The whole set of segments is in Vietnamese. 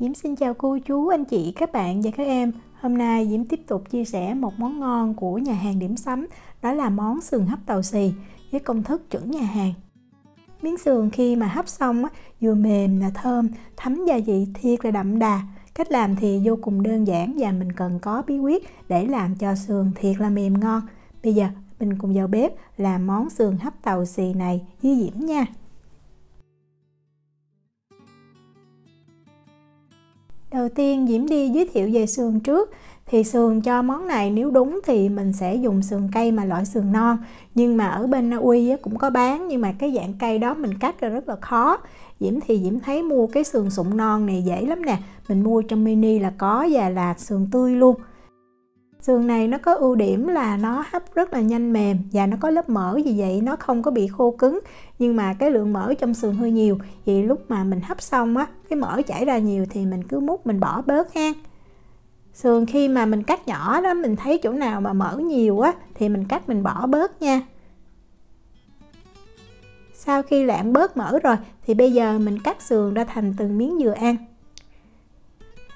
Diễm xin chào cô chú, anh chị, các bạn và các em. Hôm nay Diễm tiếp tục chia sẻ một món ngon của nhà hàng Điểm Sắm, đó là món sườn hấp tàu xì với công thức chuẩn nhà hàng. Miếng sườn khi mà hấp xong vừa mềm là thơm, thấm gia vị thiệt là đậm đà. Cách làm thì vô cùng đơn giản và mình cần có bí quyết để làm cho sườn thiệt là mềm ngon. Bây giờ mình cùng vào bếp làm món sườn hấp tàu xì này với Diễm nha. Đầu tiên Diễm đi giới thiệu về sườn trước. Thì sườn cho món này nếu đúng thì mình sẽ dùng sườn cây mà loại sườn non. Nhưng mà ở bên Na Uy cũng có bán, nhưng mà cái dạng cây đó mình cắt ra rất là khó. Diễm thấy mua cái sườn sụn non này dễ lắm nè. Mình mua trong mini là có và là sườn tươi luôn. Sườn này nó có ưu điểm là nó hấp rất là nhanh mềm và nó có lớp mỡ, vì vậy nó không có bị khô cứng. Nhưng mà cái lượng mỡ trong sườn hơi nhiều, vì lúc mà mình hấp xong cái mỡ chảy ra nhiều thì mình cứ múc mình bỏ bớt ha. Sườn khi mà mình cắt nhỏ đó, mình thấy chỗ nào mà mỡ nhiều thì mình cắt mình bỏ bớt nha. Sau khi lạng bớt mỡ rồi thì bây giờ mình cắt sườn ra thành từng miếng vừa ăn.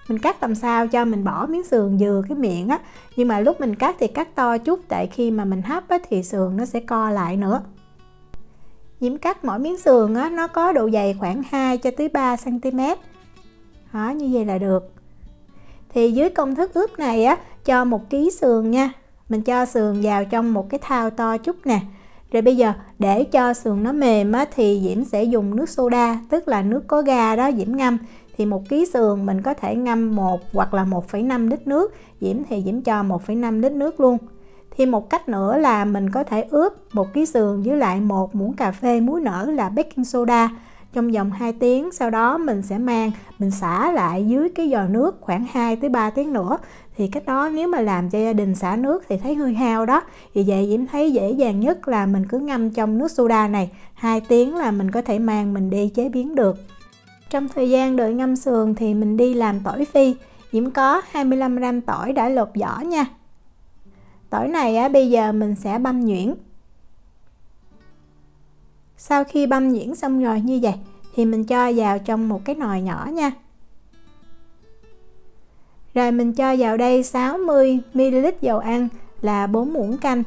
Mình cắt làm sao cho mình bỏ miếng sườn vừa cái miệng nhưng mà lúc mình cắt thì cắt to chút, tại khi mà mình hấp thì sườn nó sẽ co lại nữa. Diễm cắt mỗi miếng sườn nó có độ dày khoảng 2 cho tới 3 cm. Đó, như vậy là được. Thì dưới công thức ướp này cho 1 kg sườn nha, mình cho sườn vào trong một cái thau to chút nè. Rồi bây giờ để cho sườn nó mềm thì Diễm sẽ dùng nước soda, tức là nước có ga đó, Diễm ngâm. Thì 1 kg sườn mình có thể ngâm 1 hoặc là 1,5 lít nước. Diễm cho 1,5 lít nước luôn. Thì một cách nữa là mình có thể ướp 1 kg sườn với lại 1 muỗng cà phê muối nở là baking soda trong vòng 2 tiếng. Sau đó mình sẽ mình xả lại dưới cái vò nước khoảng 2 tới 3 tiếng nữa. Thì cách đó nếu mà làm cho gia đình xả nước thì thấy hơi hao đó. Vì vậy Diễm thấy dễ dàng nhất là mình cứ ngâm trong nước soda này 2 tiếng là mình có thể mình đi chế biến được. Trong thời gian đợi ngâm sườn thì mình đi làm tỏi phi. Diễm có 25g tỏi đã lột vỏ nha. Tỏi này bây giờ mình sẽ băm nhuyễn. Sau khi băm nhuyễn xong rồi như vậy thì mình cho vào trong một cái nồi nhỏ nha. Rồi mình cho vào đây 60ml dầu ăn là 4 muỗng canh.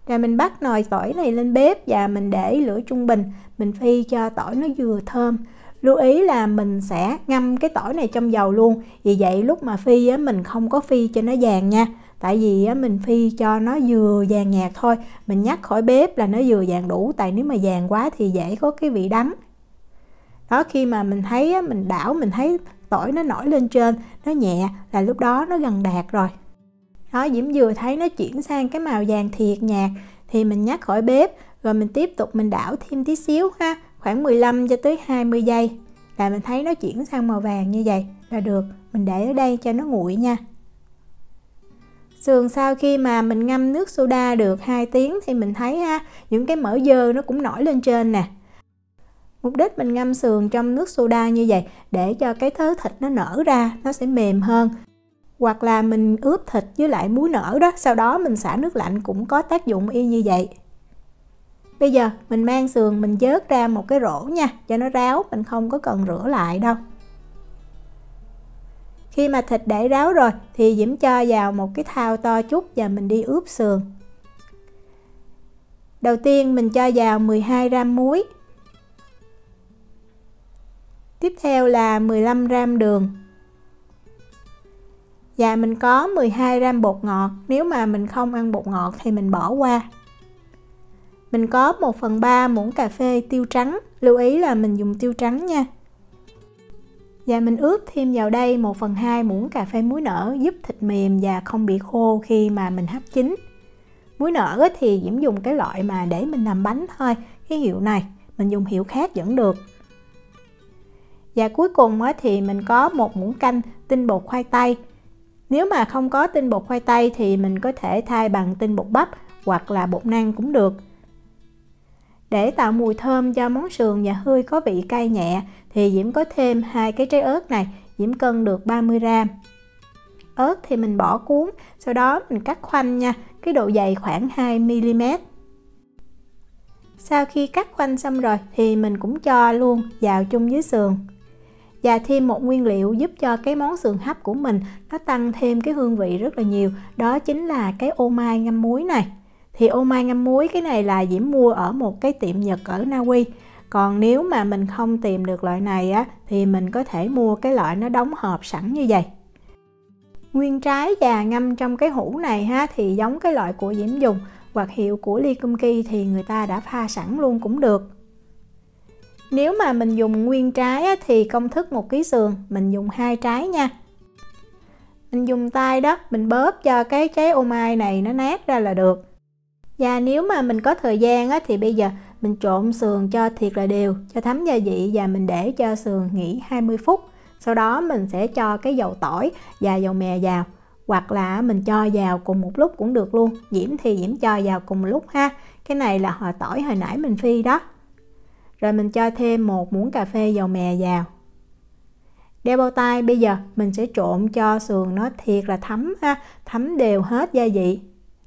Rồi mình bắt nồi tỏi này lên bếp và mình để lửa trung bình, mình phi cho tỏi nó vừa thơm. Lưu ý là mình sẽ ngâm cái tỏi này trong dầu luôn. Vì vậy lúc mà phi mình không có phi cho nó vàng nha. Tại vì mình phi cho nó vừa vàng nhạt thôi, mình nhắc khỏi bếp là nó vừa vàng đủ. Tại nếu mà vàng quá thì dễ có cái vị đắng. Đó, khi mà mình thấy mình đảo, mình thấy tỏi nó nổi lên trên, nó nhẹ là lúc đó nó gần đạt rồi. Đó, Diễm vừa thấy nó chuyển sang cái màu vàng thiệt nhạt thì mình nhắc khỏi bếp. Rồi mình tiếp tục mình đảo thêm tí xíu khoảng 15 cho tới 20 giây là mình thấy nó chuyển sang màu vàng như vậy là được. Mình để ở đây cho nó nguội nha. Sườn sau khi mà mình ngâm nước soda được 2 tiếng thì mình thấy những cái mỡ dơ nó cũng nổi lên trên nè. Mục đích mình ngâm sườn trong nước soda như vậy để cho cái thớ thịt nó nở ra, nó sẽ mềm hơn. Hoặc là mình ướp thịt với lại muối nở đó, sau đó mình xả nước lạnh cũng có tác dụng y như vậy. Bây giờ mình mang sườn mình vớt ra một cái rổ nha, cho nó ráo, mình không có cần rửa lại đâu. Khi mà thịt để ráo rồi thì Diễm cho vào một cái thau to chút và mình đi ướp sườn. Đầu tiên mình cho vào 12g muối. Tiếp theo là 15g đường. Và mình có 12g bột ngọt, nếu mà mình không ăn bột ngọt thì mình bỏ qua. Mình có 1/3 muỗng cà phê tiêu trắng, lưu ý là mình dùng tiêu trắng nha. Và mình ướp thêm vào đây 1/2 muỗng cà phê muối nở giúp thịt mềm và không bị khô khi mà mình hấp chín. Muối nở thì Diễm dùng cái loại mà để mình làm bánh thôi, cái hiệu này, mình dùng hiệu khác vẫn được. Và cuối cùng thì mình có 1 muỗng canh tinh bột khoai tây. Nếu mà không có tinh bột khoai tây thì mình có thể thay bằng tinh bột bắp hoặc là bột năng cũng được. Để tạo mùi thơm cho món sườn và hơi có vị cay nhẹ thì Diễm có thêm 2 cái trái ớt này, Diễm cân được 30g. Ớt thì mình bỏ cuốn, sau đó mình cắt khoanh nha, cái độ dày khoảng 2mm. Sau khi cắt khoanh xong rồi thì mình cũng cho luôn vào chung với sườn. Và thêm một nguyên liệu giúp cho cái món sườn hấp của mình nó tăng thêm cái hương vị rất là nhiều, đó chính là cái ô mai ngâm muối này. Thì ô mai ngâm muối cái này là Diễm mua ở một cái tiệm Nhật ở Na Uy. Còn nếu mà mình không tìm được loại này á, thì mình có thể mua cái loại nó đóng hộp sẵn như vậy. Nguyên trái và ngâm trong cái hũ này ha, thì giống cái loại của Diễm dùng, hoặc hiệu của Lee Kum Kee thì người ta đã pha sẵn luôn cũng được. Nếu mà mình dùng nguyên trái á, thì công thức 1 kg sườn mình dùng 2 trái nha. Mình dùng tay đó, mình bóp cho cái trái ô mai này nó nát ra là được. Và nếu mà mình có thời gian á, thì bây giờ mình trộn sườn cho thiệt là đều, cho thấm gia vị, và mình để cho sườn nghỉ 20 phút. Sau đó mình sẽ cho cái dầu tỏi và dầu mè vào, hoặc là mình cho vào cùng một lúc cũng được luôn. Diễm thì Diễm cho vào cùng một lúc ha. Cái này là hồi tỏi hồi nãy mình phi đó. Rồi mình cho thêm 1 muỗng cà phê dầu mè vào. Đeo bao tay, bây giờ mình sẽ trộn cho sườn nó thiệt là thấm ha, thấm đều hết gia vị.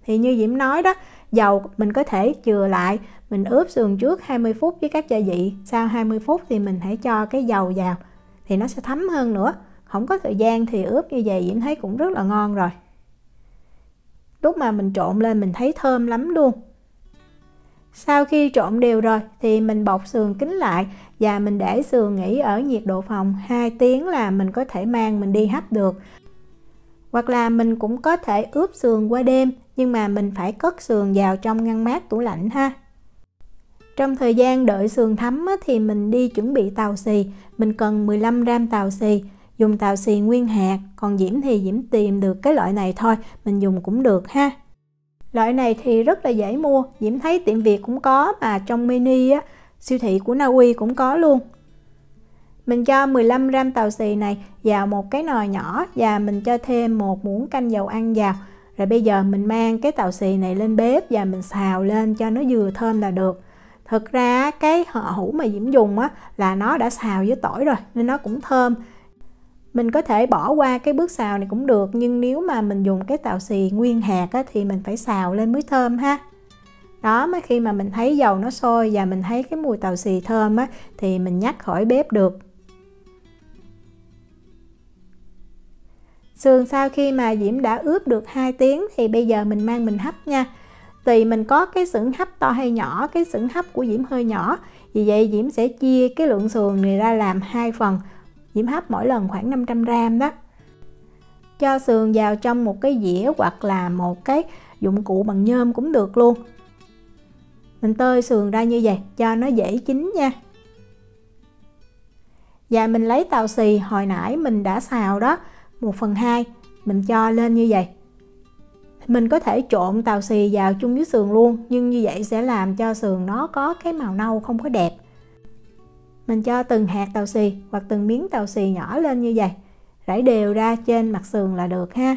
Thì như Diễm nói đó, dầu mình có thể chừa lại, mình ướp sườn trước 20 phút với các gia vị, sau 20 phút thì mình hãy cho cái dầu vào thì nó sẽ thấm hơn nữa. Không có thời gian thì ướp như vậy Diễm thấy cũng rất là ngon rồi. Lúc mà mình trộn lên mình thấy thơm lắm luôn. Sau khi trộn đều rồi thì mình bọc sườn kín lại và mình để sườn nghỉ ở nhiệt độ phòng 2 tiếng là mình có thể mang mình đi hấp được. Hoặc là mình cũng có thể ướp sườn qua đêm, nhưng mà mình phải cất sườn vào trong ngăn mát tủ lạnh ha. Trong thời gian đợi sườn thấm thì mình đi chuẩn bị tàu xì. Mình cần 15 gram tàu xì, dùng tàu xì nguyên hạt. Còn Diễm thì Diễm tìm được cái loại này thôi, mình dùng cũng được ha. Loại này thì rất là dễ mua, Diễm thấy tiệm Việt cũng có, mà trong mini á, siêu thị của Na Uy cũng có luôn. Mình cho 15 gram tàu xì này vào một cái nồi nhỏ và mình cho thêm 1 muỗng canh dầu ăn vào. Rồi bây giờ mình mang cái tàu xì này lên bếp và mình xào lên cho nó vừa thơm là được. Thực ra cái hũ mà Diễm dùng á, là nó đã xào với tỏi rồi nên nó cũng thơm. Mình có thể bỏ qua cái bước xào này cũng được, nhưng nếu mà mình dùng cái tàu xì nguyên hạt á, thì mình phải xào lên mới thơm ha. Đó, mới khi mà mình thấy dầu nó sôi và mình thấy cái mùi tàu xì thơm á, thì mình nhắc khỏi bếp được. Sườn sau khi mà Diễm đã ướp được 2 tiếng thì bây giờ mình mang mình hấp nha. Tùy mình có cái xửng hấp to hay nhỏ, cái xửng hấp của Diễm hơi nhỏ, vì vậy Diễm sẽ chia cái lượng sườn này ra làm 2 phần. Diễm hấp mỗi lần khoảng 500 gram đó. Cho sườn vào trong một cái dĩa hoặc là một cái dụng cụ bằng nhôm cũng được luôn. Mình tơi sườn ra như vậy cho nó dễ chín nha. Và mình lấy tàu xì hồi nãy mình đã xào đó, 1/2 mình cho lên như vậy. Mình có thể trộn tàu xì vào chung với sườn luôn, nhưng như vậy sẽ làm cho sườn nó có cái màu nâu không có đẹp. Mình cho từng hạt tàu xì hoặc từng miếng tàu xì nhỏ lên như vậy, rải đều ra trên mặt sườn là được ha.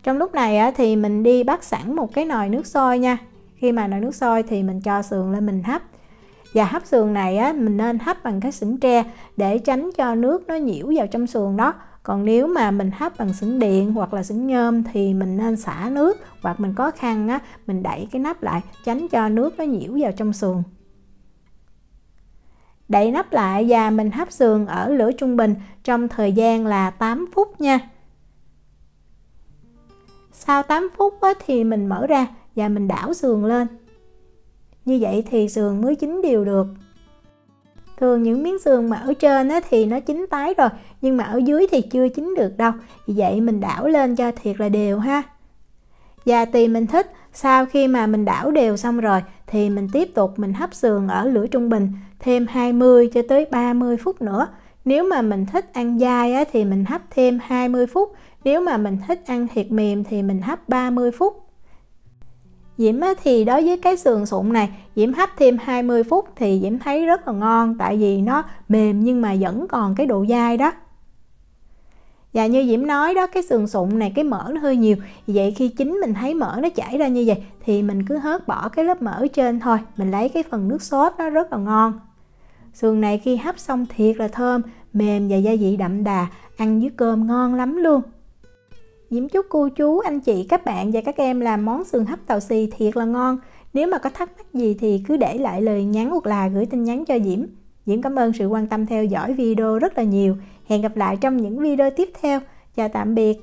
Trong lúc này thì mình đi bắt sẵn một cái nồi nước sôi nha. Khi mà nồi nước sôi thì mình cho sườn lên mình hấp. Và hấp sườn này mình nên hấp bằng cái xửng tre để tránh cho nước nó nhiễu vào trong sườn đó. Còn nếu mà mình hấp bằng xửng điện hoặc là xửng nhôm thì mình nên xả nước, hoặc mình có khăn mình đậy cái nắp lại tránh cho nước nó nhiễu vào trong sườn. Đậy nắp lại và mình hấp sườn ở lửa trung bình trong thời gian là 8 phút nha. Sau 8 phút thì mình mở ra và mình đảo sườn lên. Như vậy thì sườn mới chín đều được. Thường những miếng sườn mà ở trên thì nó chín tái rồi, nhưng mà ở dưới thì chưa chín được đâu. Vì vậy mình đảo lên cho thiệt là đều ha. Và tùy mình thích, sau khi mà mình đảo đều xong rồi thì mình tiếp tục mình hấp sườn ở lửa trung bình thêm 20 cho tới 30 phút nữa. Nếu mà mình thích ăn dai thì mình hấp thêm 20 phút. Nếu mà mình thích ăn thịt mềm thì mình hấp 30 phút. Diễm thì đối với cái sườn sụn này, Diễm hấp thêm 20 phút thì Diễm thấy rất là ngon, tại vì nó mềm nhưng mà vẫn còn cái độ dai đó. Và như Diễm nói đó, cái sườn sụn này cái mỡ nó hơi nhiều, vậy khi chín mình thấy mỡ nó chảy ra như vậy thì mình cứ hớt bỏ cái lớp mỡ trên thôi, mình lấy cái phần nước sốt nó rất là ngon. Sườn này khi hấp xong thiệt là thơm, mềm và gia vị đậm đà, ăn với cơm ngon lắm luôn. Diễm chúc cô chú, anh chị, các bạn và các em làm món sườn hấp tàu xì thiệt là ngon. Nếu mà có thắc mắc gì thì cứ để lại lời nhắn hoặc là gửi tin nhắn cho Diễm. Diễm cảm ơn sự quan tâm theo dõi video rất là nhiều. Hẹn gặp lại trong những video tiếp theo. Chào tạm biệt.